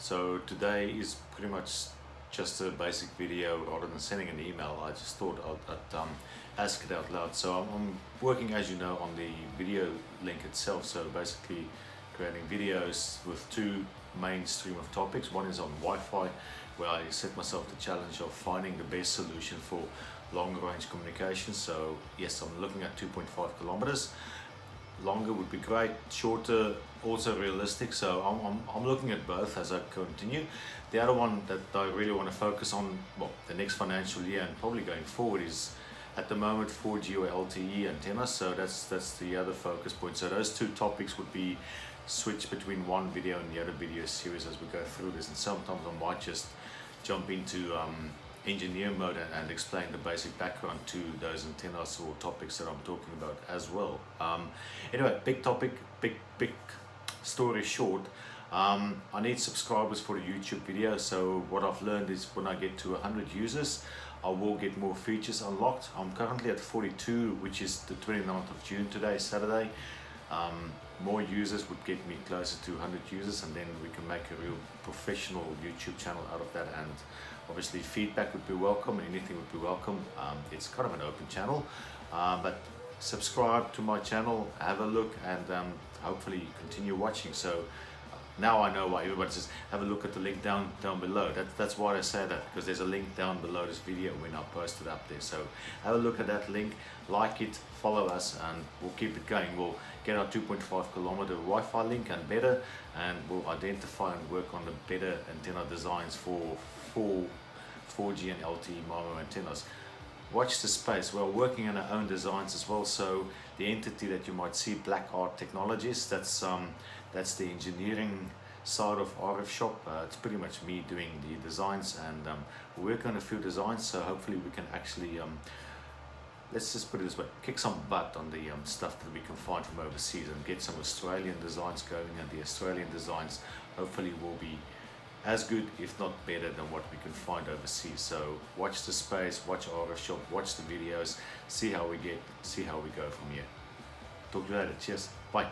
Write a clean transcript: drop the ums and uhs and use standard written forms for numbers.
So today is pretty much just a basic video rather than sending an email. I just thought I'd ask it out loud. So I'm working, as you know, on the video link itself. So basically creating videos with two main stream of topics. One is on Wi-Fi, where I set myself the challenge of finding the best solution for long range communication. So yes, I'm looking at 2.5 kilometers. Longer would be great, shorter also realistic, so I'm looking at both as I continue. The other one that I really want to focus on, well, the next financial year and probably going forward, is at the moment 4G or LTE antennas. So that's the other focus point. So those two topics would be switched between one video and the other video series as we go through this, and sometimes I might just jump into engineer mode and explain the basic background to those antennas or topics that I'm talking about as well. Anyway, big topic, big story short. I need subscribers for the YouTube video. So what I've learned is when I get to 100 users, I will get more features unlocked. I'm currently at 42, which is the 29th of June today, Saturday. More users would get me closer to 100 users, and then we can make a real professional YouTube channel out of that. And obviously feedback would be welcome, anything would be welcome. It's kind of an open channel, but subscribe to my channel, have a look, and hopefully continue watching. So now I know why everybody says have a look at the link down below. That's why I say that, because there's a link down below this video when I post it up there. So have a look at that link, like it, follow us, and we'll keep it going. We'll get our 2.5 kilometer Wi-Fi link and better, and we'll identify and work on the better antenna designs for 4G and LTE MIMO antennas. Watch the space. We're working on our own designs as well. So the entity that you might see, Black Art Technologies, that's the engineering side of RF Shop. It's pretty much me doing the designs, and we're working on a few designs. So hopefully we can actually, let's just put it this way, kick some butt on the stuff that we can find from overseas and get some Australian designs going. And the Australian designs hopefully will be as good, if not better, than what we can find overseas. So watch the space, watch RF Shop, watch the videos, see how we go from here. Talk to you later. Cheers. Bye.